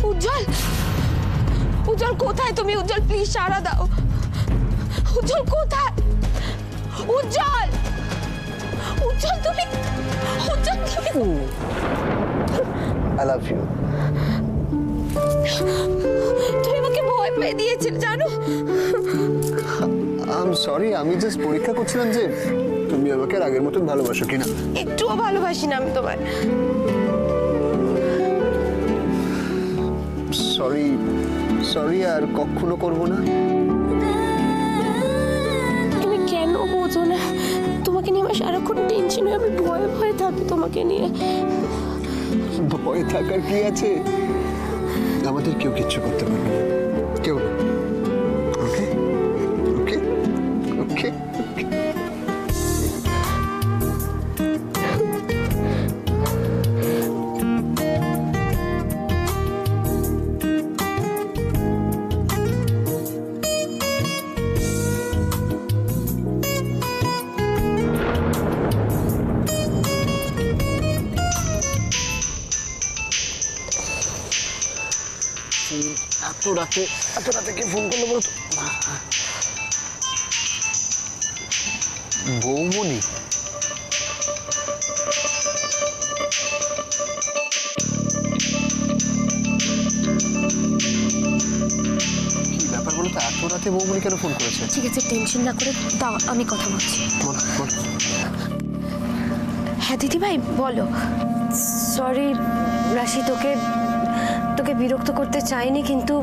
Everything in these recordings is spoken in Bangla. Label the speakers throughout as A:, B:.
A: উজ্জ্বল, উজ্জ্বল কোথায় তুমি? উজ্জ্বল প্লিজ সাড়া দাও। উজ্জ্বল কোথায়? উজ্জ্বল, উজ্জ্বল তুমি, উজ্জ্বল তুমি।
B: I love you.
A: তুমি আমাকে ভয় পেয়ে দিয়েছিলে জানো।
B: I'm sorry, আমি জাস্ট পরীক্ষা করছিলাম যে তুমি আমাকে আগের মতন ভালোবাসো কিনা।
A: একটুও ভালোবাসি না আমি তোমায়।
B: সরি, সরি আর কখনো করবো না।
A: তুমি কেন বোঝো না? তোমাকে নিয়ে আমার সারাক্ষণ টেনশন হয়ে আমি ভয়ে ভয়ে থাকি তোমাকে নিয়ে।
B: ভয় থাকার কি আছে? আমাদের কেউ কিচ্ছু করতে পারবে না, কেউ না। ওকে ওকে ওকে। এত রাতে কে ফোন করলো বলো তো? বৌমনি? কি ব্যাপার বলো তো, এত রাতে বৌমনি কেন ফোন করেছে?
A: ঠিক আছে টেনশন না করে দাও, আমি কথা বলছি। হ্যাঁ দিদিভাই বলো।
C: সরি রাশি, তোকে বিরক্ত করতে চাইনি, কিন্তু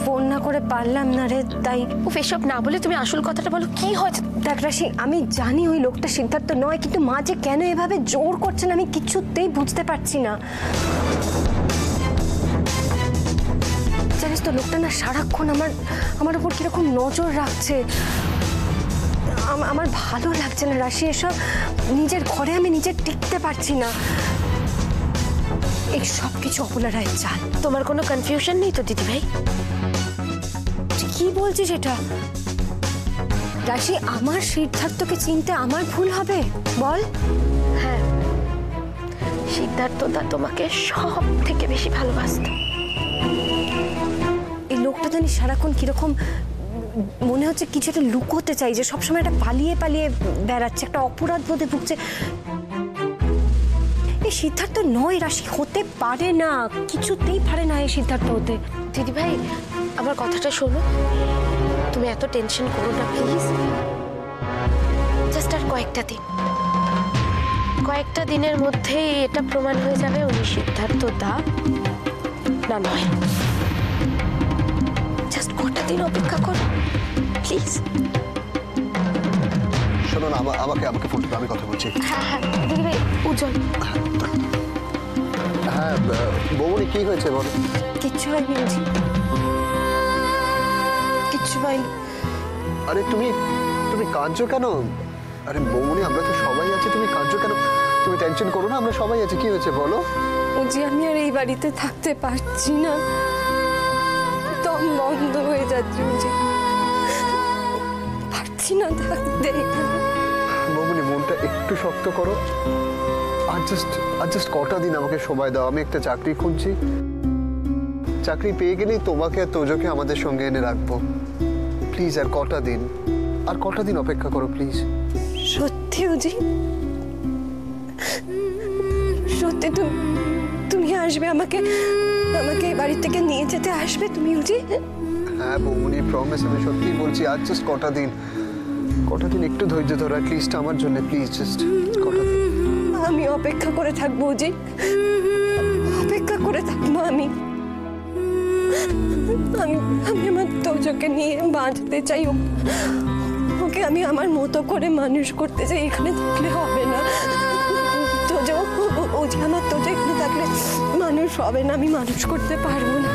C: ফোন না করে পারলাম না রে, তাই।
A: উফ এসব না বলে তুমি আসল কথাটা বলো, কি হয়েছে?
C: দেখ রাশি, আমি জানি ওই লোকটা সিদ্ধার্থ নয়, কিন্তু মা যে কেন এভাবে জোর করছেন আমি কিছুতেই বুঝতে পারছি না। জানিস তো লোকটা না সারাক্ষণ আমার উপর কিরকম নজর রাখছে। আমার ভালো লাগছে না রাশি, এসব নিজের ঘরে আমি নিজে টিকতে পারছি না। এই সব কিছু অপলা রায়ের চাল।
A: তোমার কোনো কনফিউশন নেই তো দিদিভাই?
C: কি বলছিস এটা? রাশি, আমার সিদ্ধার্থকে চিনতে আমার ভুল হবে? বল।
A: হ্যাঁ, সিদ্ধার্থদা তোমাকে সব থেকে বেশি ভালোবাসত।
C: এই লোকটা জানি সারাক্ষণ কিরকম মনে হচ্ছে কিছু একটা লুকোতে চাই, যে সবসময় একটা পালিয়ে পালিয়ে বেড়াচ্ছে, একটা অপরাধ বোধে ভুগছে। এই সিদ্ধার্থ নয় রাশি, হতে পারে না, কিছুতেই পারে না এই সিদ্ধার্থ হতে।
A: দিদিভাই আমার কথাটা শোনো, তুমি এত টেনশন করো না প্লিজ। জাস্ট আর কয়েকটা দিনের মধ্যেই এটা প্রমাণ হয়ে যাবে উনি সিদ্ধার্থদা না নয়। জাস্ট কটা দিন অপেক্ষা করো প্লিজ।
B: শোনো না, আমাকে ফোন করো, আমি কথা বলছি।
A: হ্যাঁ হ্যাঁ দিদিভাই। উজ্জ্বল।
B: হ্যাঁ বৌমনি, কি হয়েছে বলো?
C: কিচ্ছু হয়নি, কিচ্ছু হয়নি।
B: আরে তুমি কাঁদছো কেন? আরে বৌমনি, আমরা তো সবাই আছি, তুমি কাঁদছো কেন? তুমি টেনশন করো না, আমরা সবাই আছি। কি হয়েছে বলো?
C: যে আমি আর এই বাড়িতে থাকতে পারছি না, দম বন্ধ হয়ে যাচ্ছে, পারছি না থাকতে।
B: বৌমনি মনটা একটু শক্ত করো, আর জাস্ট কটা দিন আমাকে সময় দাও। আমি একটা চাকরি খুঁজছি, চাকরি পেয়ে গেলেই তোমাকে আর তোজোকে আমাদের সঙ্গে এনে রাখবো। প্লিজ আর কটা দিন অপেক্ষা করো প্লিজ।
C: সত্যি উজি, সত্যি তুমি আসবে, আমাকে এই বাড়ি থেকে নিয়ে যেতে আসবে তুমি উজি?
B: হ্যাঁ বৌমনি, প্রমিস, আমি সত্যিই বলছি। আর জাস্ট কটা দিন একটু ধৈর্য ধরো অ্যাটলিস্ট আমার জন্য, প্লিজ জাস্ট কটা দিন।
C: আমি অপেক্ষা করে থাকবো উজি, অপেক্ষা করে থাকবো আমি আমার তোজোকে নিয়ে বাঁচতে চাই, ওকে আমি আমার মতো করে মানুষ করতে চাই। এখানে থাকলে হবে না তোজো, আমার তোজো এখানে থাকলে মানুষ হবে না, আমি মানুষ করতে পারবো না।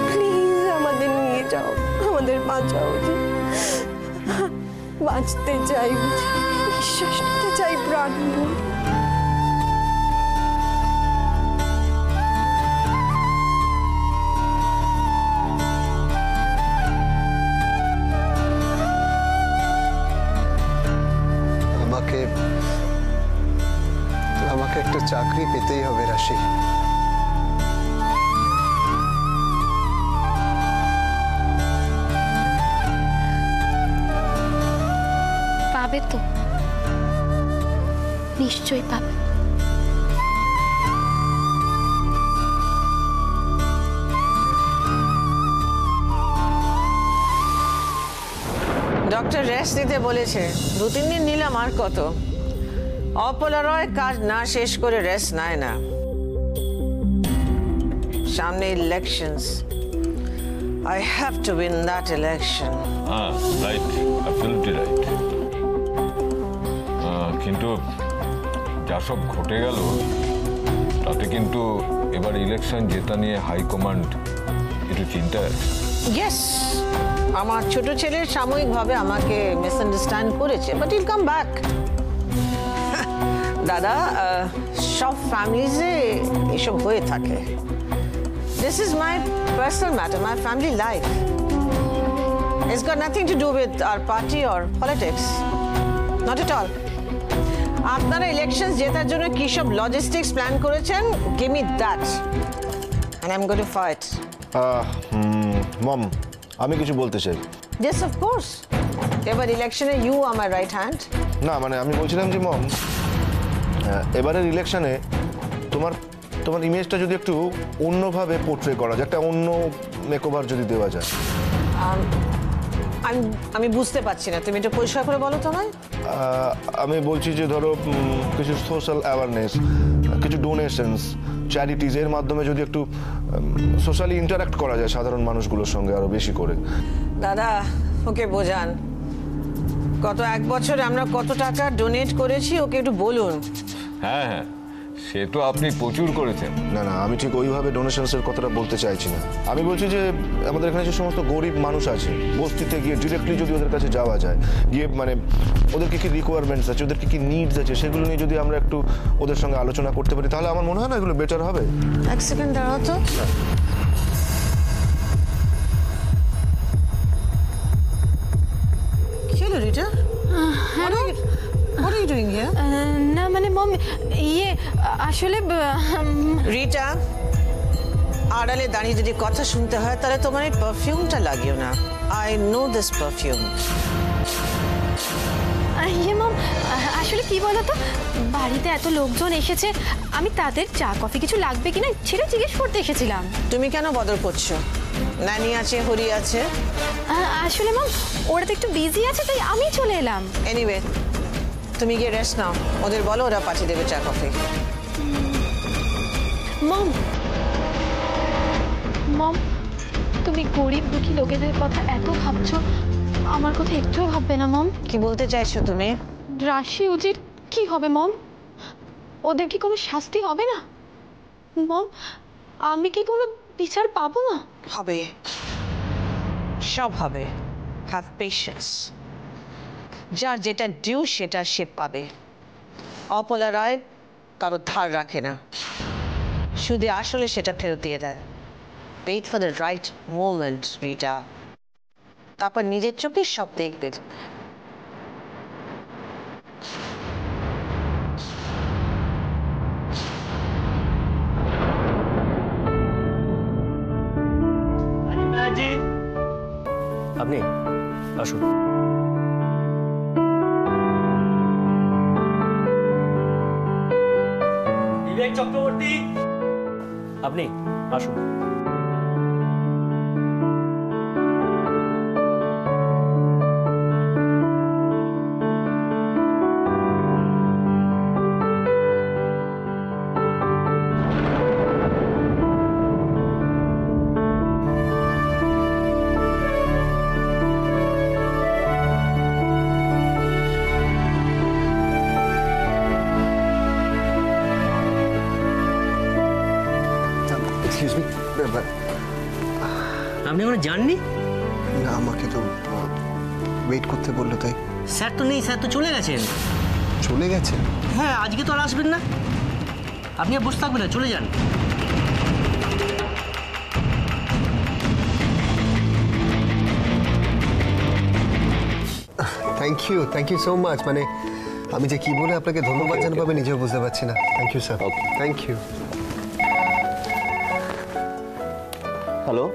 C: প্লিজ আমাদের নিয়ে যাও, আমাদের বাঁচাও উজি। বাঁচতে চাই, বিশ্বাস নিতে চাই প্রাণ ভরে।
B: আমাকে একটা চাকরি পেতেই হবে রাশি।
A: নিশ্চয়ই পাবে।
D: ডক্টর রেস্ট নিতে বলেছে, 2-3 দিন নিলাম, আর কত। অপলা রয় কাজ না শেষ করে রেস্ট নেয় না। সামনে elections, I have to win that election.
E: Right, absolutely right. কিন্তু যা সব ঘটে গেল তাতে কিন্তু এবার ইলেকশন জেতা নিয়ে হাইকমান্ড একটু চিন্তায় আছে।
D: ইয়েস, আমার ছোট ছেলে সাময়িকভাবে আমাকে মিসআন্ডারস্ট্যান্ড করেছে, বাট ইল কাম ব্যাক। দাদা, সব ফ্যামিলিজে এসব হয়ে থাকে। This is my personal matter, my family life. It's got nothing to do with our party or politics. Not at all. আপনারা ইলেকশনস জেতার জন্য কি সব লজিস্টিক্স প্ল্যান করেছেন? Give me that. And I'm going to fight.
F: মম, আমি কিছু বলতে চাই।
D: Yes, of course. এবার ইলেকশনে you are my right hand.
F: না মানে আমি বলছিলাম যে মম, এবারের ইলেকশনে তোমার তোমার ইমেজটা যদি একটু অন্যভাবে পোর্ট্রে করা যায়, একটা অন্য মেকওভার যদি দেওয়া যায়।
D: আমি বুঝতে পারছি না, তুমি এটা পরিষ্কার করে বলো তো আমায়।
F: আমি বলছি যে ধরো কিছু সোশ্যাল অ্যাওয়ারনেস, কিছু ডোনেশনস, চ্যারিটিজ এর মাধ্যমে যদি একটু সোশ্যালি ইন্টারাক্ট করা যায় সাধারণ মানুষগুলোর সঙ্গে আরো বেশি করে।
D: দাদা, ওকে বোঝান গত 1 বছরে আমরা কত টাকা ডোনেট করেছি, ওকে একটু বলুন।
E: হ্যাঁ হ্যাঁ, সে তো আপনি প্রচুর করেছেন।
F: না না, আমি ঠিক ওইভাবে ডোনেশনসের কথাটা বলতে চাইছি না। আমি বলছি যে আমাদের এখানে যে সমস্ত গরিব মানুষ আছে, বস্তিতে গিয়ে ডিরেক্টলি যদি ওদের কাছে যাওয়া যায়, গিয়ে মানে ওদের কি কি রিকোয়ারমেন্টস আছে, ওদের কি কি নিডস আছে, সেগুলো নিয়ে যদি আমরা একটু ওদের সঙ্গে আলোচনা করতে পারি, তাহলে আমার মনে হয় না এগুলো বেটার হবে।
D: 1 সেকেন্ড দাঁড়াও তো। কি হলো Rita? What are you doing here?
A: না মানে মম, আসলে
D: রিটা, আড়ালে দাঁড়িয়ে যদি কথা শুনতে হয় তাহলে তোমার এই পারফিউমটা লাগিও না। I know this perfume.
A: মম, আসলে কি বলতো, বাড়িতে এত লোকজন এসেছে, আমি তাদের চা কফি কিছু লাগবে কিনা সেটা জিজ্ঞেস করতে এসেছিলাম।
D: তুমি কেন বদল করছো? নানি আছে, হরি আছে।
A: আসলে মম, ওরা তো একটু বিজি আছে, তাই আমি চলে এলাম।
D: এনিওয়ে, তুমি গিয়ে রেস্ট নাও, ওদের বলো ওরা পাঠিয়ে দেবে চা কফি।
A: মম, মম, তুমি গরিব দুঃখী লোকেদের কথা এত ভাবছো, আমার কথা একটুও ভাববে না মম?
D: কি বলতে চাইছো তুমি?
A: রাশি উজির কি হবে মম? ওদের কি কোনো শাস্তি হবে না মম? আমি কি কোনো বিচার পাবো না?
D: হবে, সব হবে। Have patience. যার যেটা ডিউ সেটা সে পাবে। অপলা রায় কারো ধার রাখে না, শুধু আসলে সেটা ফেরত দিয়ে দেয়। Wait for the right moment Rita, তারপর নিজের চোখে সব দেখবে।
G: আপনি আসুন। বিবেক চক্রবর্তী, আপনি আসুন।
B: এক্সকিউজ মি,
G: আপনি ওখানে যাননি?
B: না আমাকে তো ওয়েট করতে বললো, তাই।
G: স্যার তো নেই, স্যার তো চলে গেছেন।
B: চলে গেছে?
G: হ্যাঁ, আজকে তো আর আসবেন না। আপনি আর বসে থাকবেন না, চলে যান।
B: Thank you so much. মানে আমি যে কি বলে আপনাকে ধন্যবাদ জানাবো আমি নিজেও বুঝতে পারছি না। Thank you sir. Thank you.
G: Hello,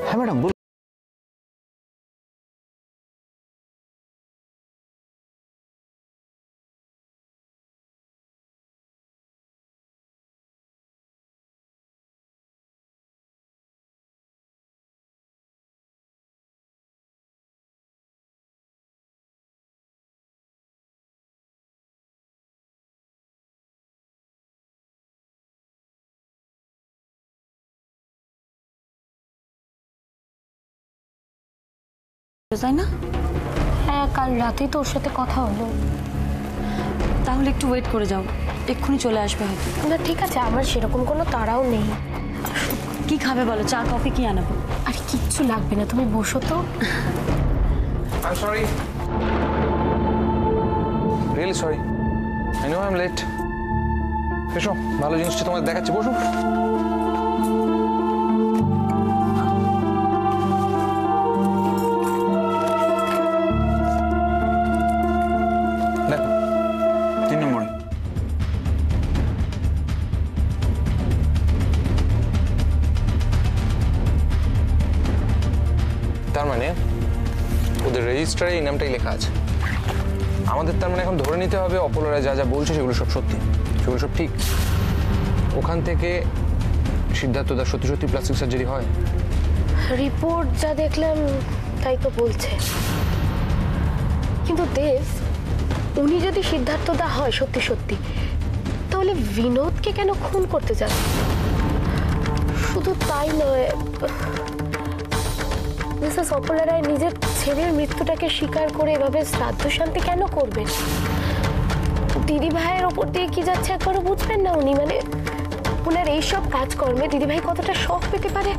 G: হ্যাঁ ম্যাডাম।
H: তাই না?
C: হ্যাঁ, কাল রাতেই তো ওর সাথে কথা হলো।
H: তাহলে একটু ওয়েট করে যাও, এক্ষুনি চলে আসবে হয়তো।
C: না ঠিক আছে, আমার সেরকম কোনো তাড়াও নেই।
H: কি খাবে বলো, চা কফি কি আনাবো?
C: আরে কিচ্ছু লাগবে না, তুমি বসো তো।
I: I'm sorry. Really sorry. I know I'm late. এসো, ভালো জিনিসটা তোমাদের দেখাচ্ছি, বসো। দেখো, 3 নম্বরে। তার মানে ওদের রেজিস্টারে এই নামটাই লেখা আছে। আমাদের তার মানে এখন ধরে নিতে হবে অপোলোরা যা যা বলছে সেগুলো সব সত্যি, সেগুলো সব ঠিক। ওখান থেকে সিদ্ধার্থ দাস সত্যি সত্যি প্লাস্টিক সার্জারি হয়।
C: রিপোর্ট যা দেখলাম তাই তো বলছে। কিন্তু দেব, উনি যদি সিদ্ধার্থ দা হয় সত্যি সত্যি, তাহলে বিনোদকে কেন খুন করতে যাবে? শুধু তাই নয়, মিসেস অপলা রায় নিজের ছেলের মৃত্যুটাকে স্বীকার করে এভাবে শ্রাদ্ধ শান্তি কেন করবেন? দিদি ভাইয়ের ওপর দিয়ে কি যাচ্ছে একবারও বুঝবেন না উনি? মানে ওনার এইসব কাজকর্মে দিদি ভাই কতটা শখ পেতে পারে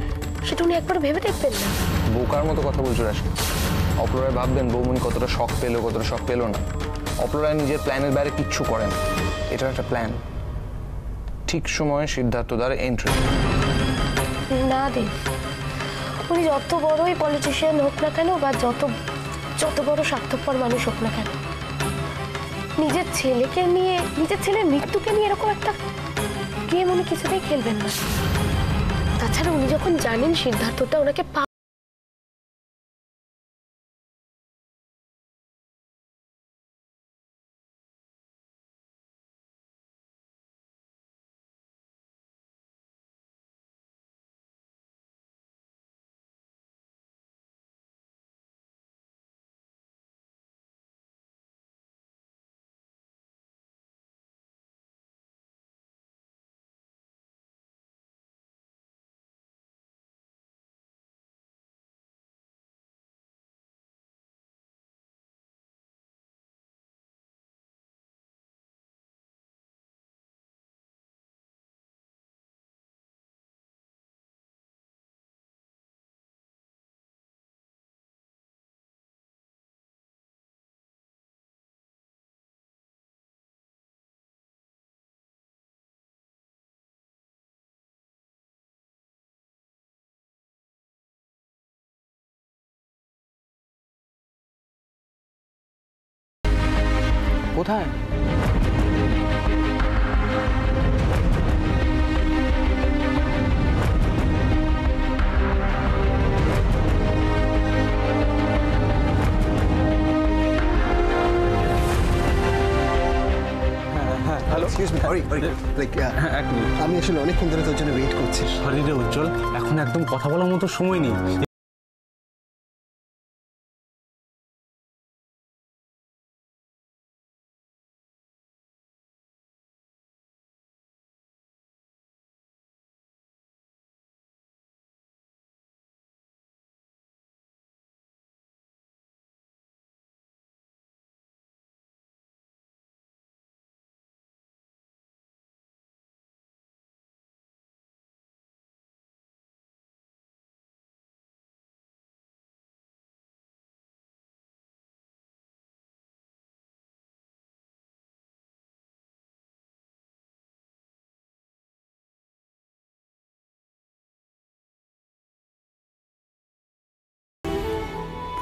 C: সেটা উনি একবার ভেবে দেখবেন না?
I: বোকার মতো কথা বলছো রাশি। অপলোরায় ভাববেন বৌমনি কতটা শখ পেলো, কতটা শখ পেলো না। অপলোরায় নিজের প্ল্যানের বাইরে কিচ্ছু করেন, এটা একটা প্ল্যান। ঠিক সময়ে সিদ্ধার্থদার এন্ট্রি।
C: না দেব, উনি যত বড়ই পলিটিশিয়ান হোক না কেন বা যত বড় স্বার্থপর মানুষ হোক না কেন, নিজের ছেলেকে নিয়ে, নিজের ছেলের মৃত্যুকে নিয়ে এরকম একটা গেম উনি কিছুতেই খেলবেন না। তাছাড়া উনি যখন জানেন সিদ্ধার্থটা ওনাকে
I: কোথায়? হ্যালো,
B: এক্সকিউজ মি, লাইক আমি আসলে অনেকক্ষণ ধরে তোর জন্য ওয়েট করছি।
J: সরি রে উজ্জ্বল, এখন একদম কথা বলার মতো সময় নেই।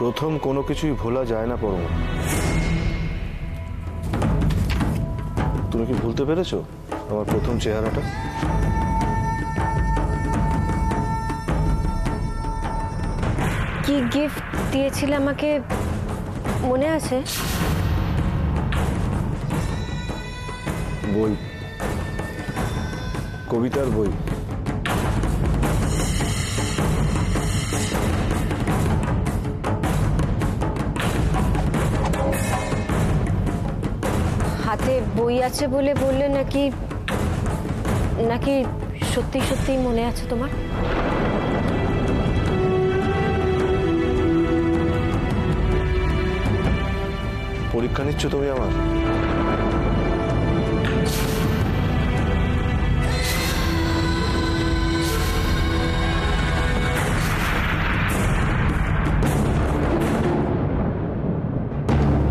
F: প্রথম কোনো কিছুই ভোলা যায় না পরম। তুমি কি ভুলতে পেরেছো আমার প্রথম চেহারাটা?
C: কি গিফট দিয়েছিলে আমাকে মনে আছে?
F: বই, কবিতার বই।
C: হাতে বই আছে বলে বললে নাকি নাকি সত্যি সত্যি মনে আছে তোমার?
F: পরীক্ষা নিচ্ছ তুমি আমার?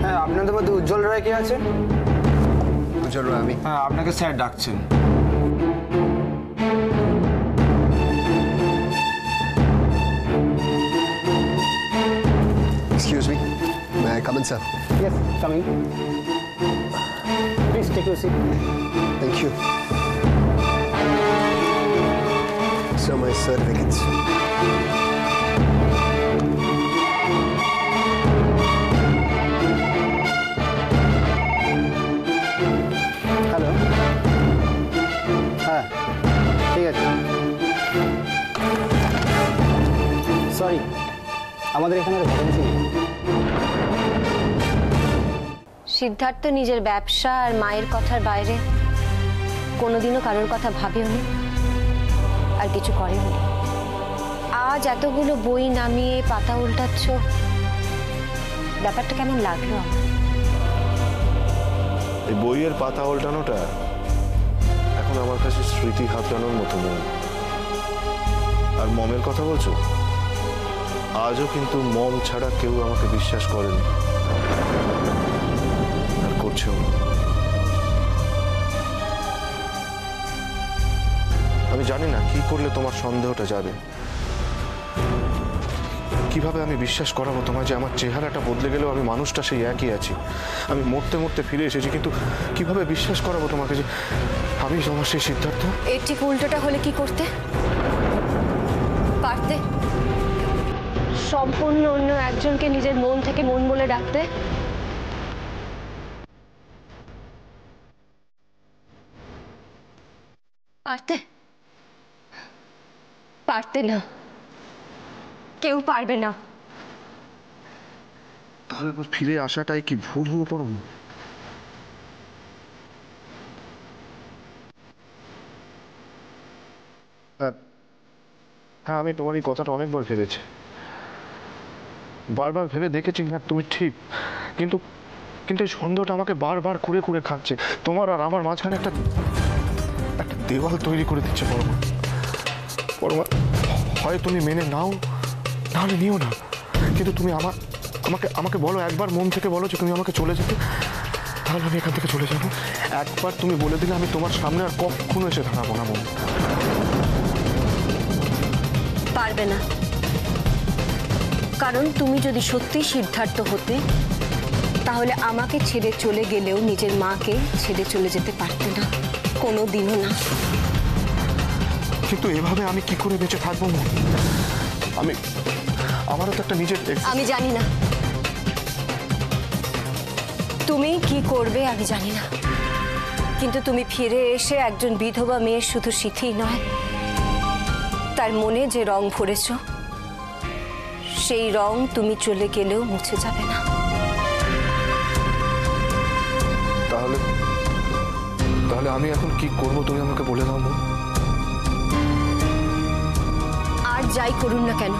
K: হ্যাঁ, আপনাদের মধ্যে উজ্জ্বল রায় কে আছে?
B: উজ্জ্বল রায় আমি।
K: হ্যাঁ, আপনাকে স্যার ডাকছেন।
B: Excuse me. May I come in, sir?
K: Yes, coming. Please take your seat.
B: Thank you. So my certificates.
K: Hello. হ্যাঁ, ঠিক আছে। সরি, আমাদের এখানে ভ্যাকেন্সি নেই।
C: সিদ্ধার্থ নিজের ব্যবসা আর মায়ের কথার বাইরে কোনোদিনও কারোর কথা ভাবেও নি আর কিছু করেও নি। আজ এতগুলো বই নামিয়ে পাতা উল্টাচ্ছ, ব্যাপারটা কেমন লাগলো আমার?
F: এই বইয়ের পাতা উল্টানোটা এখন আমার কাছে স্মৃতি হাতড়ানোর মতো নয়। আর মমের কথা বলছো, আজও কিন্তু মম ছাড়া কেউ আমাকে বিশ্বাস করেনি আর করছেও না। আমি জানি না কি করলে তোমার সন্দেহটা যাবে, কিভাবে আমি বিশ্বাস করাবো তোমায় যে আমার চেহারাটা বদলে গেলেও আমি মানুষটা সেই একই আছি। আমি মরতে মরতে ফিরে এসেছি, কিন্তু কিভাবে বিশ্বাস করাবো তোমাকে যে আমি তোমার সেই সিদ্ধার্থ?
C: এর ঠিক উল্টোটা হলে কি করতে পারতে? সম্পূর্ণ অন্য একজনকে নিজের মন থেকে মন বলে ডাকতে। পারতে? পারতে না, কেউ পারবে না।
F: তাহলে ফিরে আসাটাই কি ভুল হয়ে পড়ব? হ্যাঁ, আমি তোমার এই কথাটা অনেকবার ভেবেছি, বারবার ভেবে দেখেছি। হ্যাঁ, তুমি ঠিক, কিন্তু কিন্তু এই সন্দেহটা আমাকে বারবার কুড়ে কুড়ে খাচ্ছে। তোমার আর আমার মাঝখানে একটা দেওয়াল তৈরি করে দিচ্ছে পরমা। পরমা, হয় তুমি মেনে নাও, নাহলে নিও না, কিন্তু তুমি আমাকে বলো, একবার মন থেকে বলো যে তুমি আমাকে চলে যেতে, তাহলে আমি এখান থেকে চলে যাব। একবার তুমি বলে দিলে আমি তোমার সামনে আর কখনো এসে দাঁড়াবো না। মন
C: পারবে না, কারণ তুমি যদি সত্যি সিদ্ধার্থ হতে, তাহলে আমাকে ছেড়ে চলে গেলেও নিজের মাকে ছেড়ে চলে যেতে পারতে না, কোনো দিনও না।
F: কিন্তু এভাবে আমি কি করে বেঁচে থাকবো? আমারও তো একটা নিজের।
C: আমি জানি না তুমি কি করবে, আমি জানি না, কিন্তু তুমি ফিরে এসে একজন বিধবা মেয়ের শুধু স্মৃতি নয়, তার মনে যে রং ভরেছ, সেই রং তুমি চলে গেলেও মুছে যাবে না।
F: তাহলে আমি এখন কি করব তুমি আমাকে বলে দাও।
C: আর যাই করুন না কেন,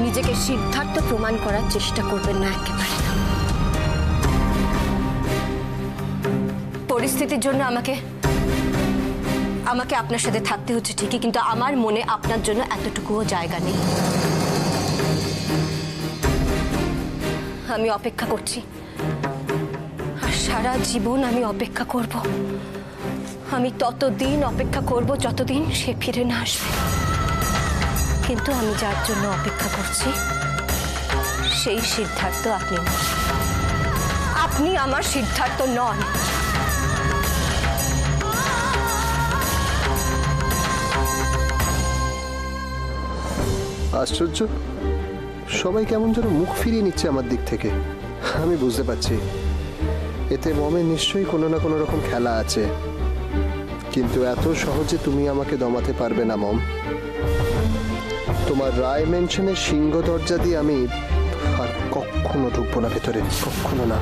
C: নিজেকে সিদ্ধার্থ প্রমাণ করার চেষ্টা করবেন না, একেবারে না। পরিস্থিতির জন্য আমাকে আপনার সাথে থাকতে হচ্ছে ঠিকই, কিন্তু আমার মনে আপনার জন্য এতটুকুও জায়গা নেই। আমি অপেক্ষা করছি, আর সারা জীবন আমি অপেক্ষা করব। আমি ততদিন অপেক্ষা করব যতদিন সে ফিরে না আসবে। কিন্তু আমি যার জন্য অপেক্ষা করছি, সেই সিদ্ধার্থ আপনি নন। আপনি আমার সিদ্ধার্থ নন।
B: আশ্চর্য, সবাই কেমন যেন মুখ ফিরিয়ে নিচ্ছে আমার দিক থেকে। আমি বুঝতে পারছি এতে মমের নিশ্চয়ই কোনো না কোনো রকম খেলা আছে, কিন্তু এত সহজে তুমি আমাকে দমাতে পারবে না মম। তোমার রায় মেনশনের সিংহ দরজা দিয়ে আমি আর কখনো ঢুকবো না ভেতরে, কখনো না।